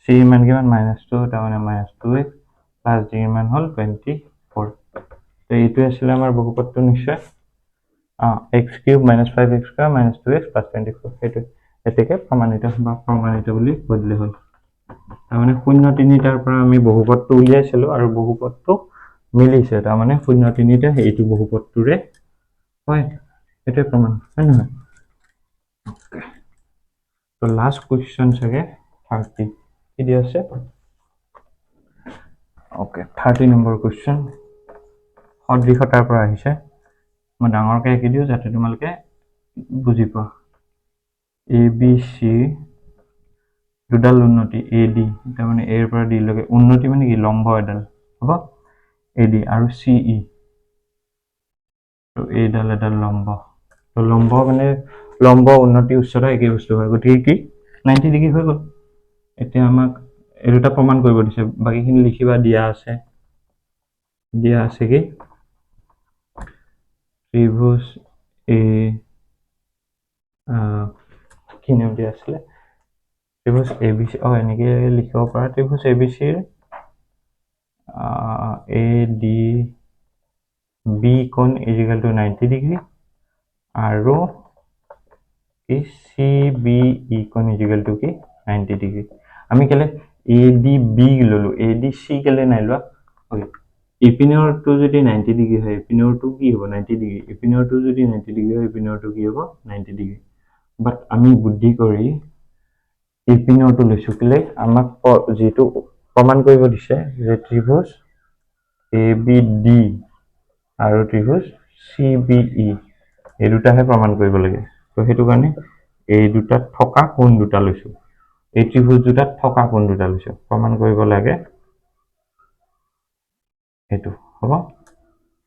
c মান কিমান -2 তাৰ মানে -2x plus d মান হল 24 তো এইটো আছিল আমাৰ বহুপদটো নিশ্চয় x cube -5x square -2x plus 24 সেইটো এতেকে প্ৰমাণিত বুলি বদলি হ'ল তাৰমানে 0 3টাৰ পৰা আমি বহুপদটো উলিয়াইছিলো আৰু বহুপদটো মিলিছে তাৰমানে 0 3টা এইটো বহুপদটোৰে হয় এতে প্ৰমাণ হয় নহয় তো লাষ্ট কোৱেশ্চন চাগে 30 কি দি আছে ওকে 30 নম্বৰ কোৱেশ্চন সদৃশতাৰ পৰা আহিছে মই ডাঙৰকৈ আঁকি দিও যাতে তোমালোকে বুজি পোৱা এ বি সি দুডাল উন্নতি এ ডি তাৰ মানে এৰ পৰা ডি লৈকে উন্নতি মানে কি লম্ব এডাল হ'ব এ ডি আৰু সি ই তো এডাল এডাল লম্ব তো লম্ব মানে লম্ব উন্নতি উচ্চতা একেই বস্তু হয় গতিকে কি 90 ডিগ্ৰী হৈ গ'ল এতিয়া আমাক এই দুটা প্ৰমাণ কৰিব দিছে বাকিখিনি লিখিবা দিয়া আছে কি ত্ৰিভুজ এ কি নাম দিয়া আছিলে ত্ৰিভুজ ABC এনেকে লিখিব পাৰা ত্ৰিভুজ ABCৰ AD B কোণ ইকুয়াল টু 90 ডিগ্ৰী আৰু CBE কোণ ইকুয়াল টু কি 90 ডিগ্ৰী আমি কেলে ADB ললো ADC কেলে নাই লোৱা ওকে ইপিনৰটো যদি 90 ডিগ্ৰী হয় ইপিনৰটো কি হ'ব 90 ডিগ্ৰী ইপিনৰটো যদি 90 ডিগ্ৰী হয় ইপিনৰটো কি হ'ব 90 ডিগ্ৰী বাট আমি বুদ্ধি কৰি ইপিনৰটো লৈছোঁ কেলে আমাক যিটো প্ৰমাণ কৰিব দিছে যে ত্ৰিভুজ ABD আৰু ত্ৰিভুজ CBE এই দুটাহে প্ৰমাণ কৰিব লাগে। তো সেইটো কাৰণে এই দুটাত থকা কোণ দুটা লৈছোঁ, এই ত্ৰিভুজ দুটাত থকা কোণ দুটা লৈছোঁ। প্ৰমাণ কৰিব লাগে এইটো হ'ব,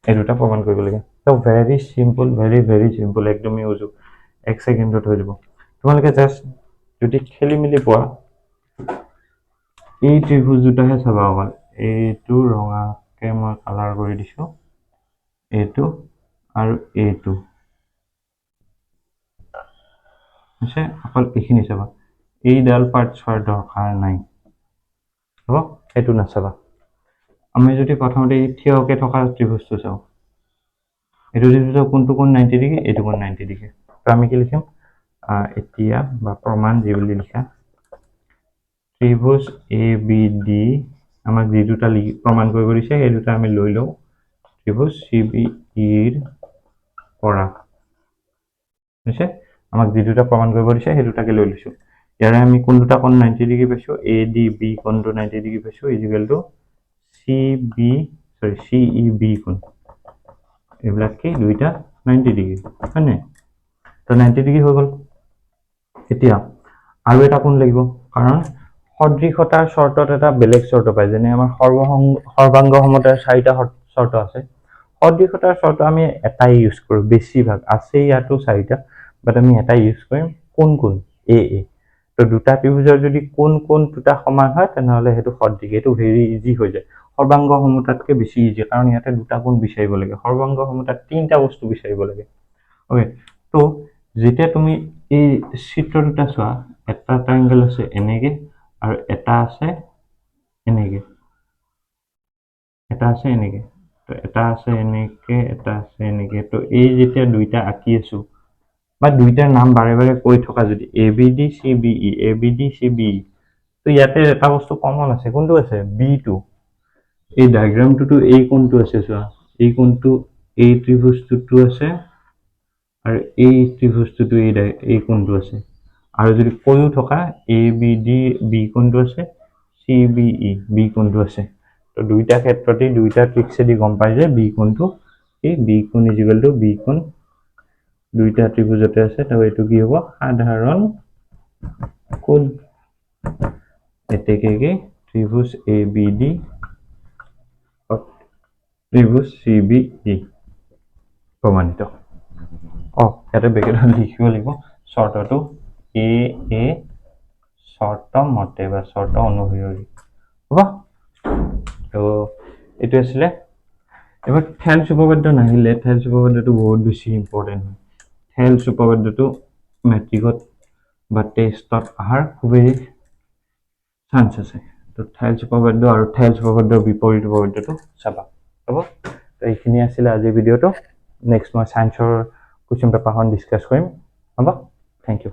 এই দুটা প্ৰমাণ কৰিব লাগে। তো ভেৰি চিম্পল, ভেৰি চিম্পল, একদম ইউজু, 1 ছেকেণ্ডত হৈ যাব। তোমালোকে জাষ্ট যদি খেলি মেলি পোৱা এই ত্ৰিভুজ দুটাহে চাবা অকল। এইটো ৰঙাকে মই কালাৰ কৰি দিছোঁ, এইটো আৰু এইটো হৈছে, অকল এইখিনি চাবা। এইডাল পাৰ্ট চোৱাৰ দৰকাৰ নাই হ'ব, এইটো নাচাবা। আমি যদি প্ৰথমতে থিয়কে থকা ত্ৰিভুজটো চাওঁ, এইটো ত্ৰিভুজৰ কোনটো কোণ 90 ডিগ্ৰী, এইটো কোণ 90 ডিগ্ৰী। তো আমি কি লিখিম এতিয়া বা প্ৰমাণ যি বুলি লিখা, ত্ৰিভুজ ABD আমাক যি দুটা প্ৰমাণ কৰিব দিছে সেই দুটা আমি লৈ লওঁ ত্ৰিভুজ CBEৰ পৰা। হৈছে, আমাক যি দুটা প্ৰমাণ কৰিব দিছে সেই দুটাকে লৈ লৈছোঁ। ইয়াৰে আমি কোন দুটা কোণ 90 ডিগ্ৰী পাইছোঁ, ADB কোণটো 90 ডিগ্ৰী পাইছোঁ, ইজিকেল টু CEB কোণ, এইবিলাক কি দুইটা 90 ডিগ্ৰী হয় নাই? তো 90 ডিগ্ৰী হৈ গ'ল। এতিয়া আৰু এটা কোণ লাগিব, কাৰণ সদৃশতাৰ চৰ্তত এটা বেলেগ চৰ্ত পায়, যেনে আমাৰ সৰ্বাংগ সমতাৰ 4টা চৰ্ত আছে। সদৃশতাৰ চৰ্ত আমি এটাই ইউজ কৰোঁ, বেছিভাগ আছে ইয়াতো 4টা, বাট আমি এটাই ইউজ কৰিম, কোন কোন AA। তো দুটা ত্ৰিভুজৰ যদি কোন কোন দুটা সমান হয় তেনেহ'লে সেইটো সদৃশ, এইটো ভেৰি ইজি হৈ যায়। সৰ্বাংগ সমতাতকৈ বেছি ইজি, কাৰণ ইয়াতে দুটা কোণ বিচাৰিব লাগে, সৰ্বাংগ সমতাত 3টা বস্তু বিচাৰিব লাগে। অ'কে, তো যেতিয়া তুমি এই চিত্ৰ দুটা চোৱা, এটা ট্ৰাইংগল আছে এনেকে আৰু এটা আছে এনেকে, এটা আছে এনেকে, তো এটা আছে এনেকে, এটা আছে এনেকে। তো এই যেতিয়া দুইটা আঁকি আছো বা দুইটাৰ নাম বাৰে বাৰে কৈ থকা, যদি ABD CBE, তো ইয়াতে এটা বস্তু কমন আছে, কোনটো আছে? B2। এই ডায়াগ্ৰামটোতো এই কোণটো আছে, চোৱা এই কোণটো এই ত্ৰিভুজটোতো আছে আৰু এই ত্ৰিভুজটোতো এই কোণটো আছে। আৰু যদি কৈও থকা ABD B কোণটো আছে, CBE B কোণটো আছে। তো দুইটা ক্ষেত্ৰতেই দুইটা ট্ৰিক্সেদি গম পাই যে বি কোণটো এই B কোণ ইজিকেল টু B কোণ দুইটা ত্ৰিভুজতে আছে। তো এইটো কি হ'ব? সাধাৰণ কোণ। এতেকে কি ত্ৰিভুজ ABD ত্ৰিভুজ CBE প্ৰমাণিত। ইয়াতে ব্ৰেকেটত লিখিব লাগিব চৰ্তটো AA চৰ্ত মতে বা চৰ্ত অনুসৰি হ'ব। তো এইটো আছিলে। এবাৰ থেলছ উপপাদ্য নাহিলে, থেলছ উপপাদ্যটো বহুত বেছি ইম্পৰ্টেণ্ট হয়। থেলছ উপপাদ্যটো মেট্ৰিকত বা টেষ্টত অহাৰ খুবেই চান্স আছে। তো থেলছ উপপাদ্য আৰু থেলছ উপপাদ্যৰ বিপৰীত উপপাদ্যটো চাবা হ'ব। তো এইখিনি আছিলে আজিৰ ভিডিঅ'টো। নেক্সট মই চায়েন্সৰ কুৱেশ্যন পেপাৰখন ডিছকাছ কৰিম হ'ব। Thank U.